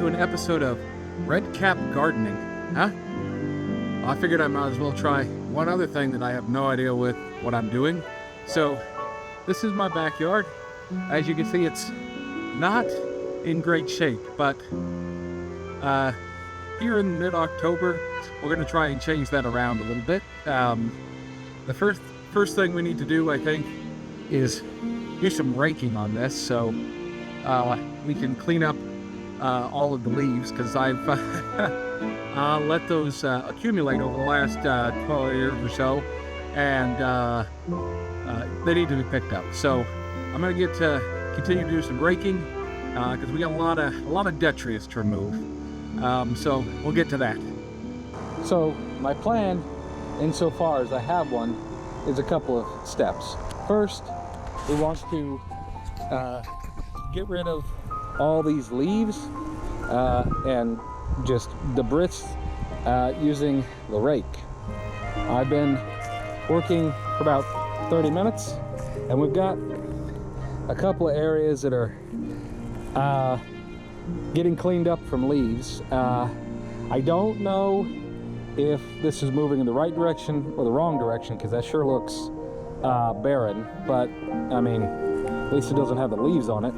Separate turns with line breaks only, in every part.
to an episode of Red Cap Gardening. Huh? I figured I might as well try one other thing that I have no idea with what I'm doing. So, this is my backyard. As you can see, it's not in great shape, but here in mid-October, we're going to try and change that around a little bit. The first thing we need to do, I think, is do some raking on this so we can clean up all of the leaves, because I've let those accumulate over the last 12 years or so, and they need to be picked up. So I'm going to get to continue to do some raking because we got a lot of detritus to remove. So we'll get to that. So my plan, insofar as I have one, is a couple of steps. First, we want to get rid of all these leaves and just debris using the rake. I've been working for about 30 minutes, and we've got a couple of areas that are getting cleaned up from leaves. I don't know if this is moving in the right direction or the wrong direction, because that sure looks barren, but I mean, at least it doesn't have the leaves on it.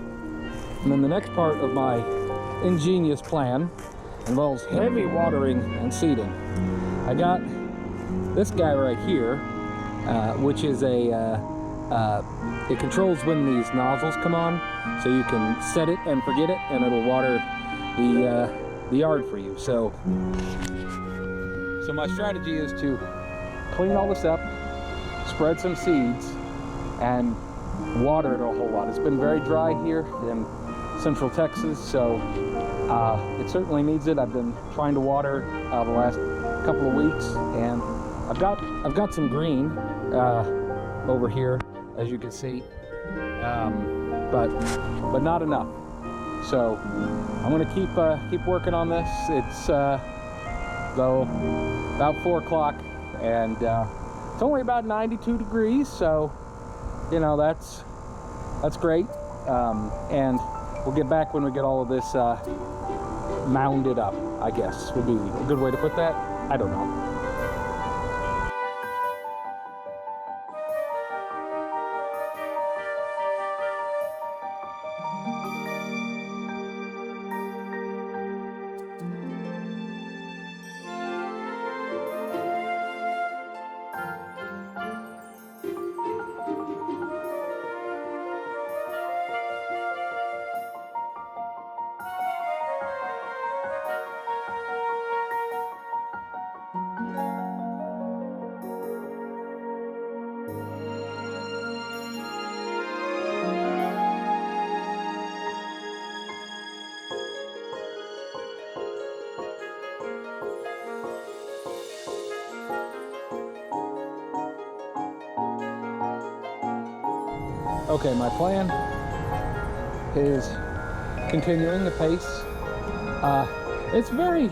And then the next part of my ingenious plan involves heavy watering and seeding. I got this guy right here, which is it controls when these nozzles come on, so you can set it and forget it, and it'll water the yard for you. So my strategy is to clean all this up, spread some seeds, and water it a whole lot. It's been very dry here in Central Texas, so it certainly needs it. I've been trying to water the last couple of weeks, and I've got some green over here, as you can see, but not enough. So I'm going to keep working on this. It's though about 4 o'clock, and it's only about 92 degrees, so you know that's great. And we'll get back when we get all of this mounded up, I guess would be a good way to put that. I don't know. Okay, my plan is continuing the pace. It's very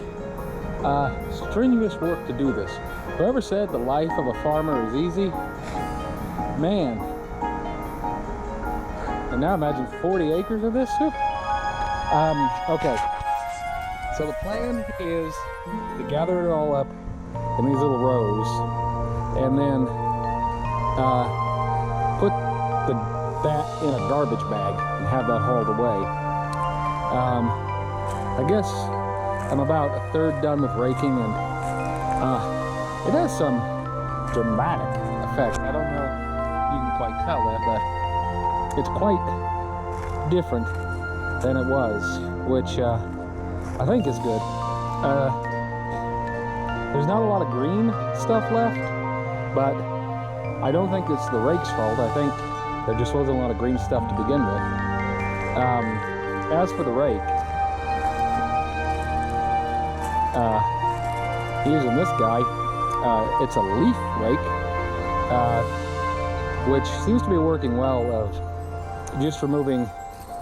strenuous work to do this. Whoever said the life of a farmer is easy, man. And now imagine 40 acres of this. Okay, so the plan is to gather it all up in these little rows, and then put that in a garbage bag and have that hauled away. I guess I'm about a third done with raking, and it has some dramatic effect. I don't know if you can quite tell that, but it's quite different than it was, which I think is good. There's not a lot of green stuff left, but I don't think it's the rake's fault. I think there just wasn't a lot of green stuff to begin with. As for the rake, using this guy, it's a leaf rake, which seems to be working well, of just removing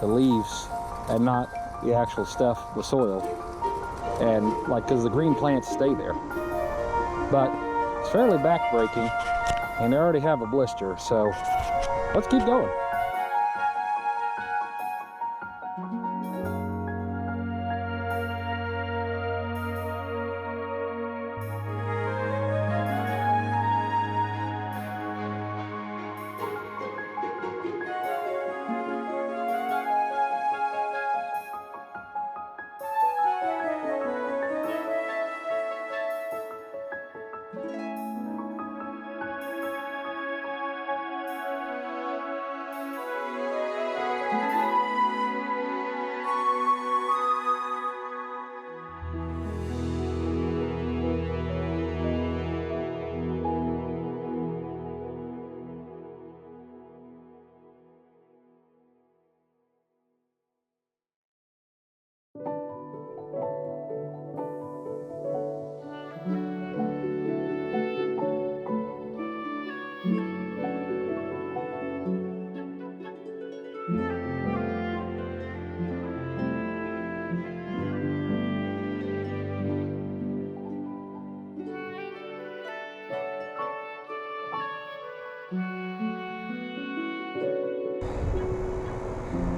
the leaves and not the actual stuff, the soil, and like, because the green plants stay there. But it's fairly back-breaking, and they already have a blister, so let's keep going.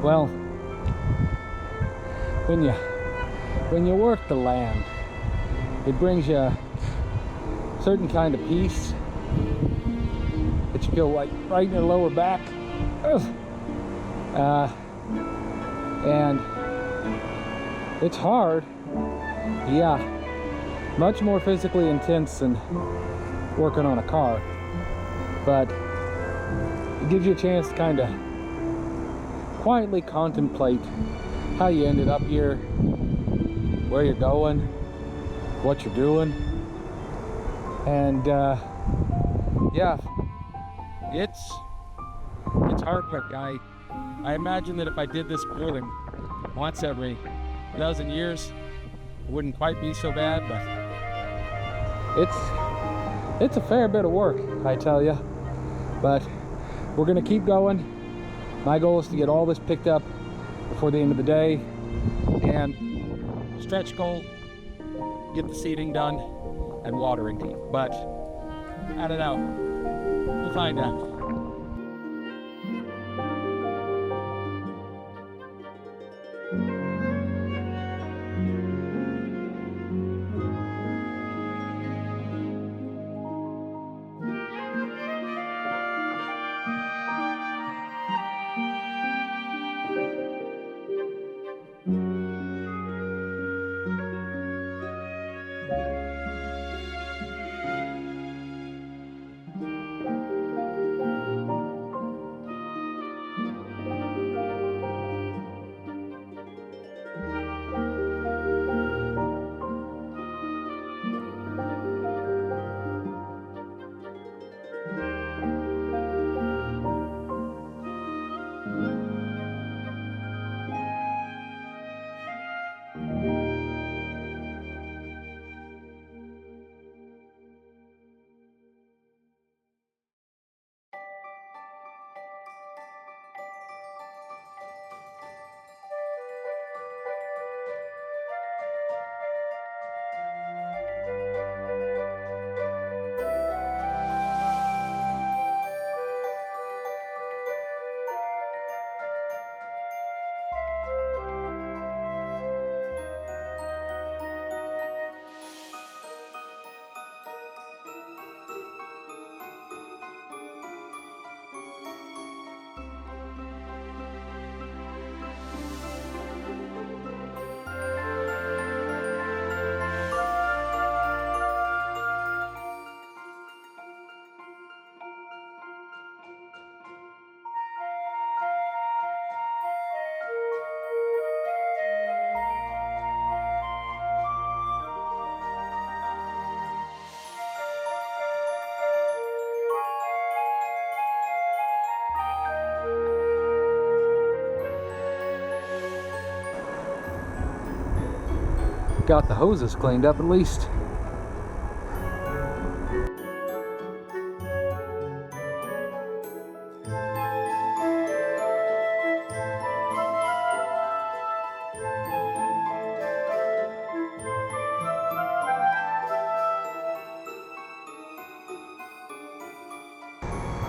Well, when you work the land, it brings you a certain kind of peace that you feel like right in your lower back. And it's hard, yeah, much more physically intense than working on a car, but it gives you a chance to kind of quietly contemplate how you ended up here, where you're going, what you're doing. And yeah, it's hard work. I imagine that if I did this more than once every dozen years, it wouldn't quite be so bad, but it's a fair bit of work, I tell you. But we're gonna keep going. My goal is to get all this picked up before the end of the day, and stretch goal, get the seeding done and watering. But I don't know, we'll find out. Got the hoses cleaned up at least.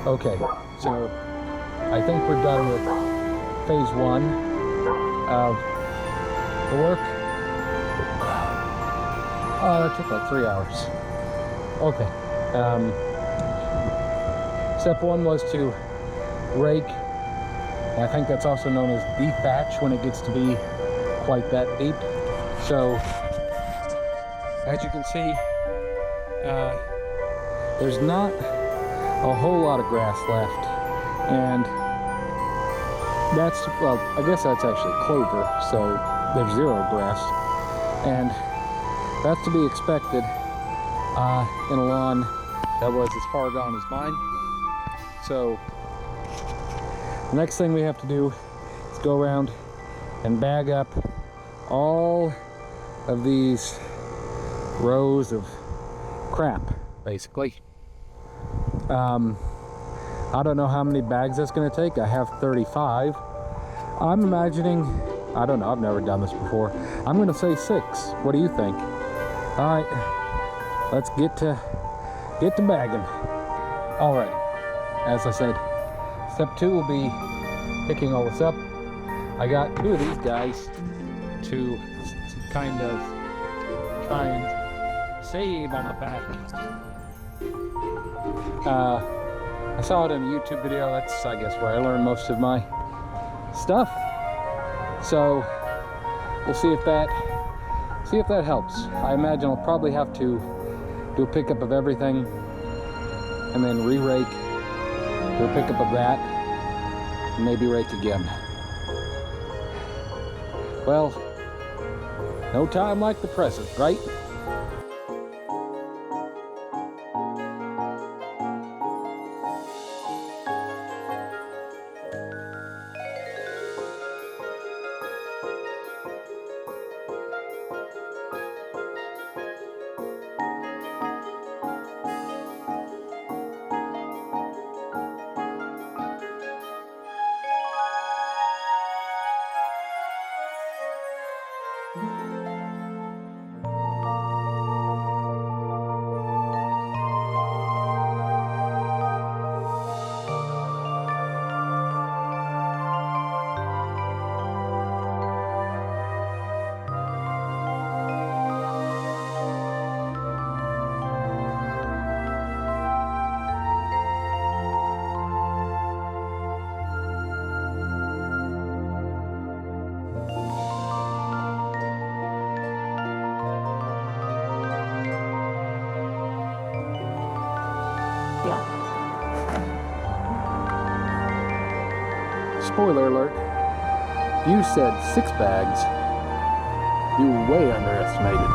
Okay, so I think we're done with phase one of the work. Oh, that took like 3 hours. Okay. Step one was to rake. I think that's also known as deep batch when it gets to be quite that deep. So, as you can see, there's not a whole lot of grass left. And that's, well, I guess that's actually clover, so there's zero grass. And that's to be expected in a lawn that was as far gone as mine. So the next thing we have to do is go around and bag up all of these rows of crap, basically. I don't know how many bags that's going to take. I have 35. I'm imagining, I don't know, I've never done this before. I'm going to say 6. What do you think? All right, let's get to bagging. All right, as I said, step 2 will be picking all this up, I got two of these guys to kind of try and save on the back. I saw it in a YouTube video. That's, I guess, where I learned most of my stuff. So we'll see if that helps. I imagine I'll probably have to do a pickup of everything and then re-rake, do a pickup of that, and maybe rake again. Well, no time like the present, right? Spoiler alert, you said 6 bags. You way underestimated.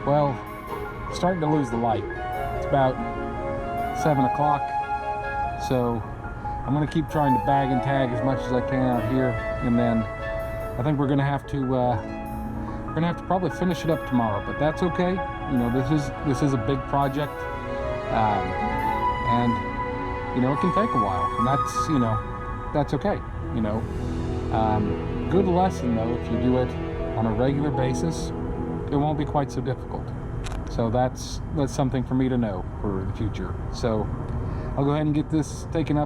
Well, starting to lose the light. It's about 7 o'clock, so I'm going to keep trying to bag and tag as much as I can out here, and then I think we're going to have to probably finish it up tomorrow. But that's okay. You know, this is a big project, and you know, it can take a while, and that's okay. You know, good lesson though, if you do it on a regular basis, it won't be quite so difficult. So that's something for me to know for the future. So I'll go ahead and get this taken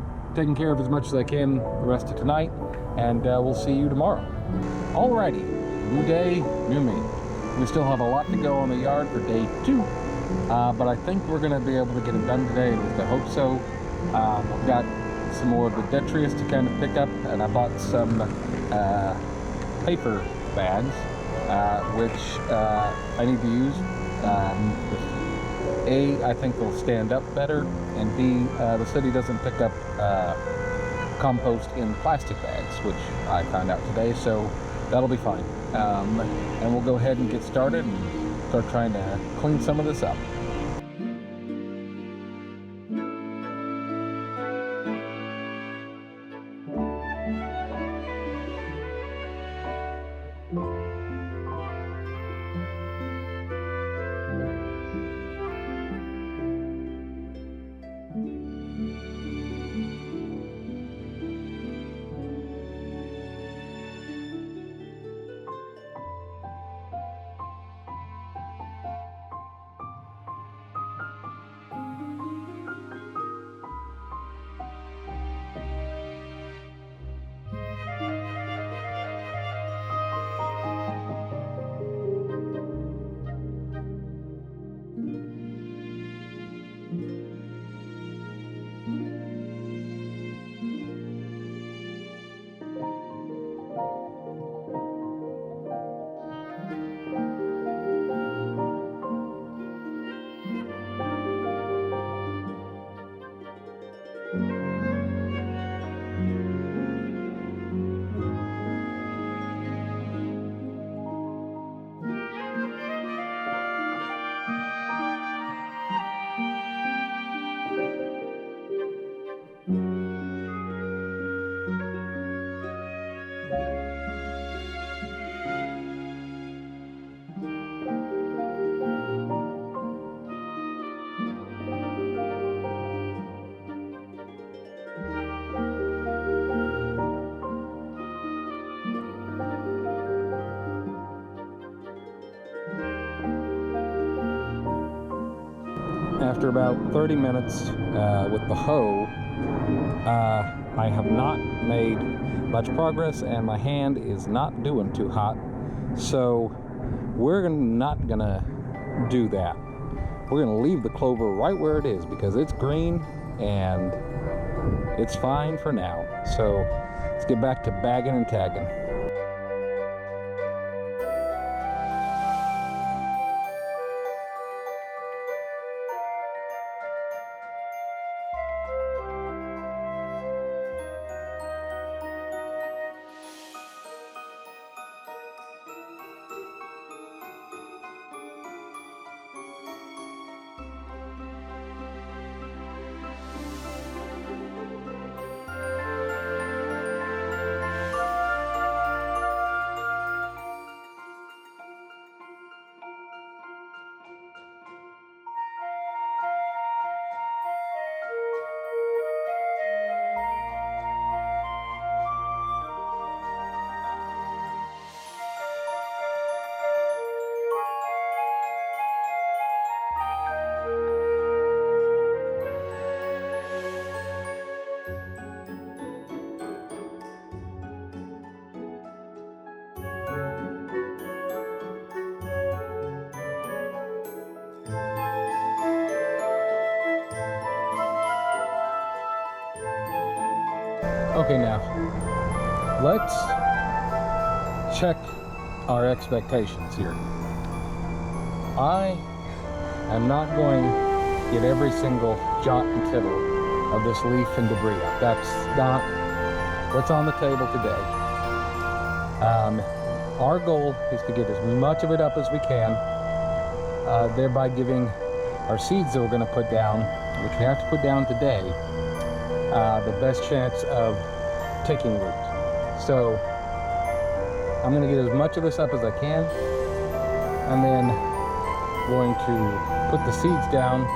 care of as much as I can the rest of tonight, and we'll see you tomorrow. Alrighty, new day, new me. We still have a lot to go on the yard for day 2, but I think we're going to be able to get it done today. At least I hope so. I've got some more of the detritus to kind of pick up, and I bought some paper bags, which I need to use. A, I think they'll stand up better, and B, the city doesn't pick up compost in plastic bags, which I found out today, so that'll be fine. And we'll go ahead and get started and start trying to clean some of this up.
after about 30 minutes with the hoe, I have not made much progress and my hand is not doing too hot. So we're not gonna do that. We're gonna leave the clover right where it is because it's green and it's fine for now. So let's get back to bagging and tagging. Okay, now let's check our expectations here. I am not going to get every single jot and tittle of this leaf and debris up. That's not what's on the table today. Our goal is to get as much of it up as we can, thereby giving our seeds that we're going to put down, which we have to put down today, the best chance of taking root. So I'm going to get as much of this up as I can, and then going to put the seeds down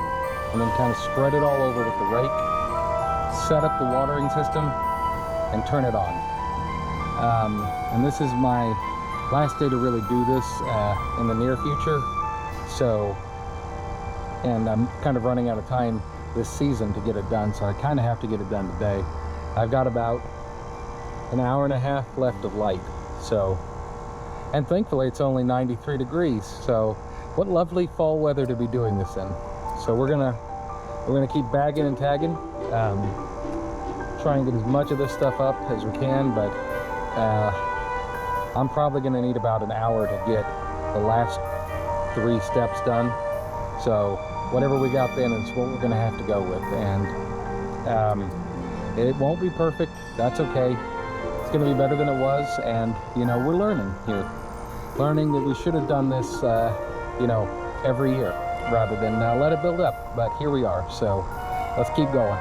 and then kind of spread it all over with the rake, set up the watering system, and turn it on. And this is my last day to really do this in the near future. So, and I'm kind of running out of time this season to get it done, so I kind of have to get it done today. I've got about an hour and a half left of light, so, and thankfully it's only 93 degrees, so what lovely fall weather to be doing this in. So we're gonna keep bagging and tagging, try and get as much of this stuff up as we can, but I'm probably gonna need about an hour to get the last 3 steps done. So whatever we got then is what we're gonna have to go with, and it won't be perfect. That's okay. It's gonna be better than it was, and you know, we're learning here, learning that we should have done this, you know, every year rather than let it build up. But here we are, so let's keep going.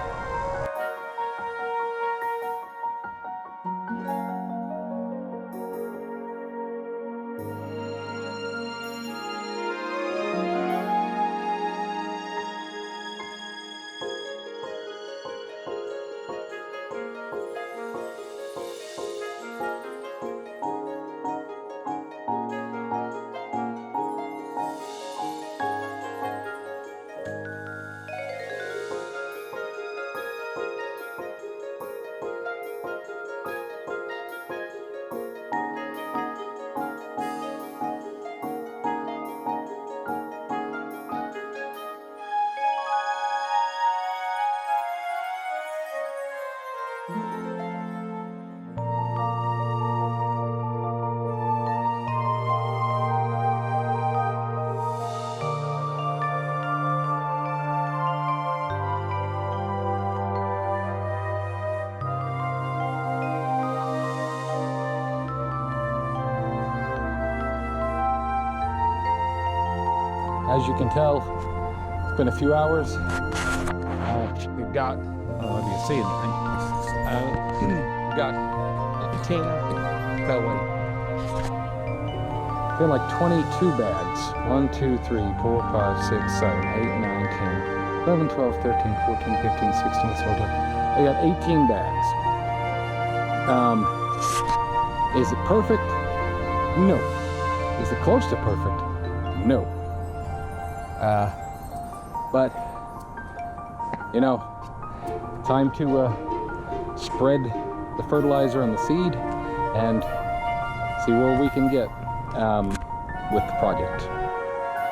As you can tell, it's been a few hours. We've got, I don't know if you see anything, we've got 10, been like 22 bags. 1, 2, 3, 4, 5, 6, 7, 8, 9, 10, 11, 12, 13, 14, 15, 16, 17. I got 18 bags. Is it perfect? No. Is it close to perfect? No. But you know, time to spread the fertilizer and the seed and see where we can get with the project.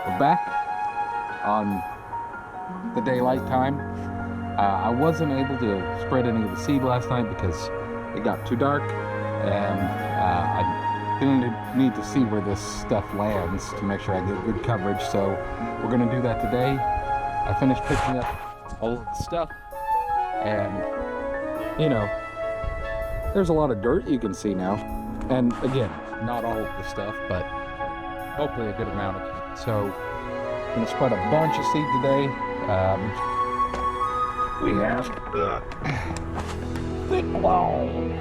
We're back on the daylight time. I wasn't able to spread any of the seed last night because it got too dark, and I didn't need to see where this stuff lands to make sure I get good coverage, so we're gonna do that today. I finished picking up all of the stuff, and you know, there's a lot of dirt you can see now, and again, not all of the stuff, but hopefully a good amount of it. So I'm gonna spread a bunch of seed today. We have thick loam.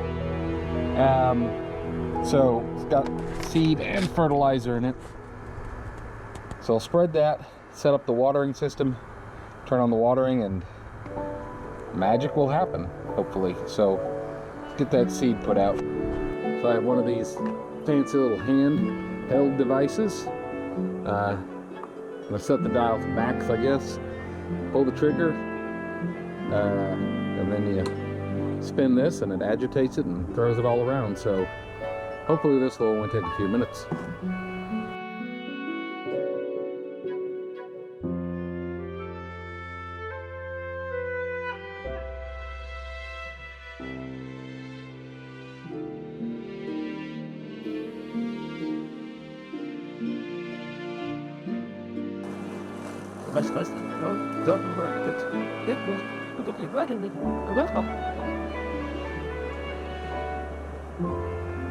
So it's got seed and fertilizer in it. So I'll spread that, set up the watering system, turn on the watering, and magic will happen, hopefully. So let's get that seed put out. So I have one of these fancy little hand-held devices. I'm gonna set the dial to max, I guess. Pull the trigger, and then you spin this and it agitates it and throws it all around. So hopefully this will only take a few minutes.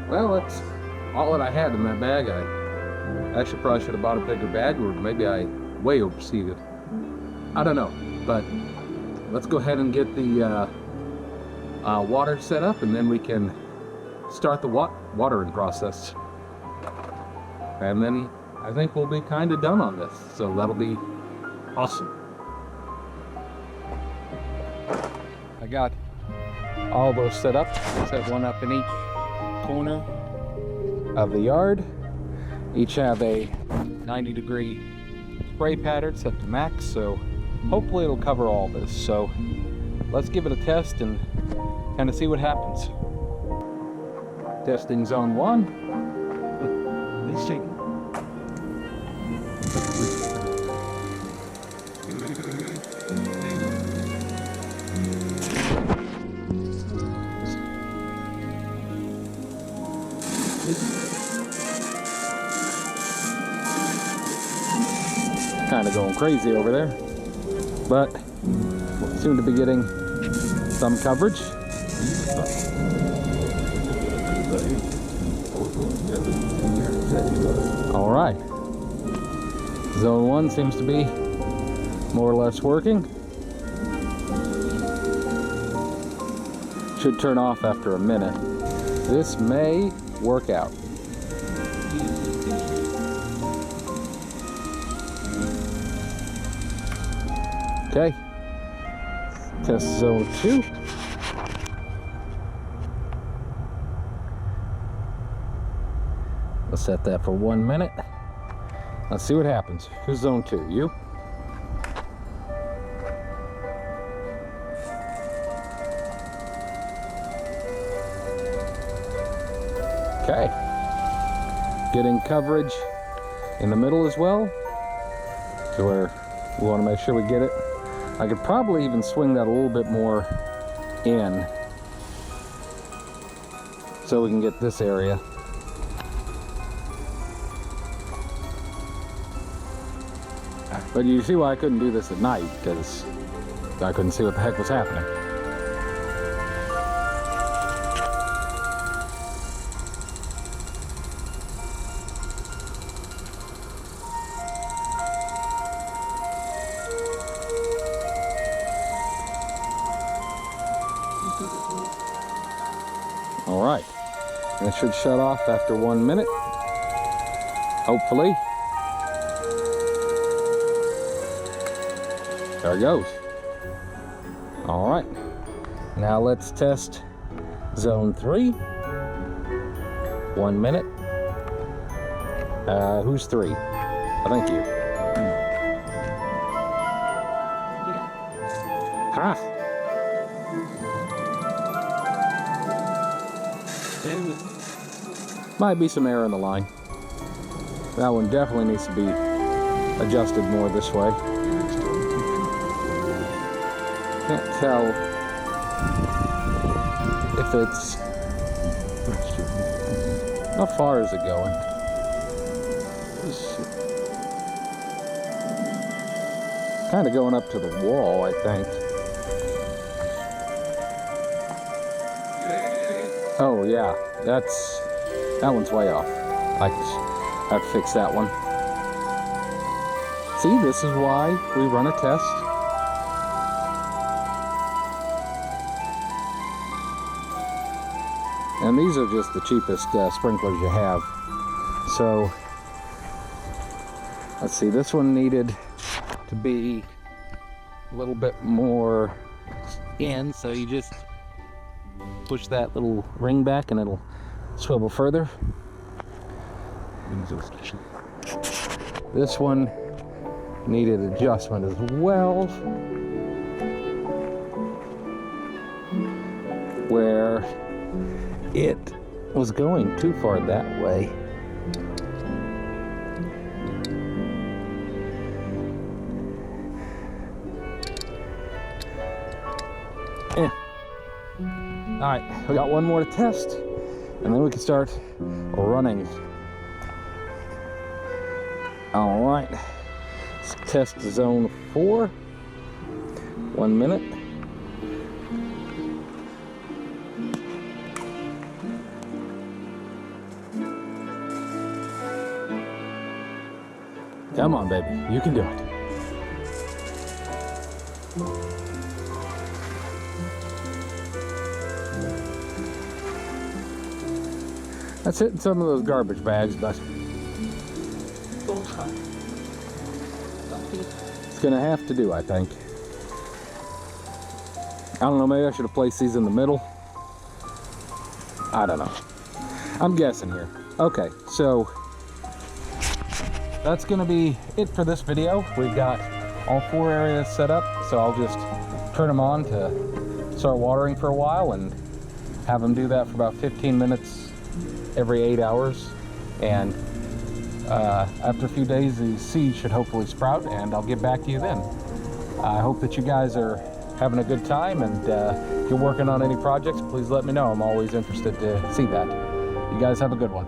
Well, that's all that I had in that bag. I actually probably should have bought a bigger bag, or maybe I way overseeded. I don't know, but let's go ahead and get the water set up, and then we can start the watering process. And then I think we'll be kind of done on this, so that'll be awesome. I got all those set up. Set one up in each corner of the yard. Each have a 90-degree spray pattern set to max, so hopefully it'll cover all this. So let's give it a test and kind of see what happens. Testing zone 1. Let's see. Kind of going crazy over there, but soon to be getting some coverage. All right, zone 1 seems to be more or less working. Should turn off after a minute. This may work out. Okay, test zone 2. Let's set that for 1 minute. Let's see what happens. Who's zone 2? You? Okay. Getting coverage in the middle as well, to where we want to make sure we get it. I could probably even swing that a little bit more in so we can get this area. But you see why I couldn't do this at night, because I couldn't see what the heck was happening. All right, and it should shut off after 1 minute, hopefully. There it goes. All right, now let's test zone 3. 1 minute. Who's 3? I think you. Ah. Might be some air in the line. That one definitely needs to be adjusted more this way. Can't tell if it's... How far is it going? Kind of going up to the wall, I think. Oh yeah, that one's way off. I have to fix that one. See, this is why we run a test. And these are just the cheapest sprinklers you have. So, let's see, this one needed to be a little bit more in, so you just push that little ring back and it'll swivel further. This one needed adjustment as well, where it was going too far that way. Yeah. All right, we got one more to test, and then we can start running. All right, let's test zone 4. 1 minute. Come on, baby, you can do it. That's hitting some of those garbage bags, but it's gonna have to do, I think. I don't know, maybe I should have placed these in the middle. I don't know. I'm guessing here. Okay, so that's gonna be it for this video. We've got all 4 areas set up, so I'll just turn them on to start watering for a while and have them do that for about 15 minutes every 8 hours. And after a few days, the seeds should hopefully sprout, and I'll get back to you then. I hope that you guys are having a good time, and if you're working on any projects, please let me know. I'm always interested to see that. You guys have a good one.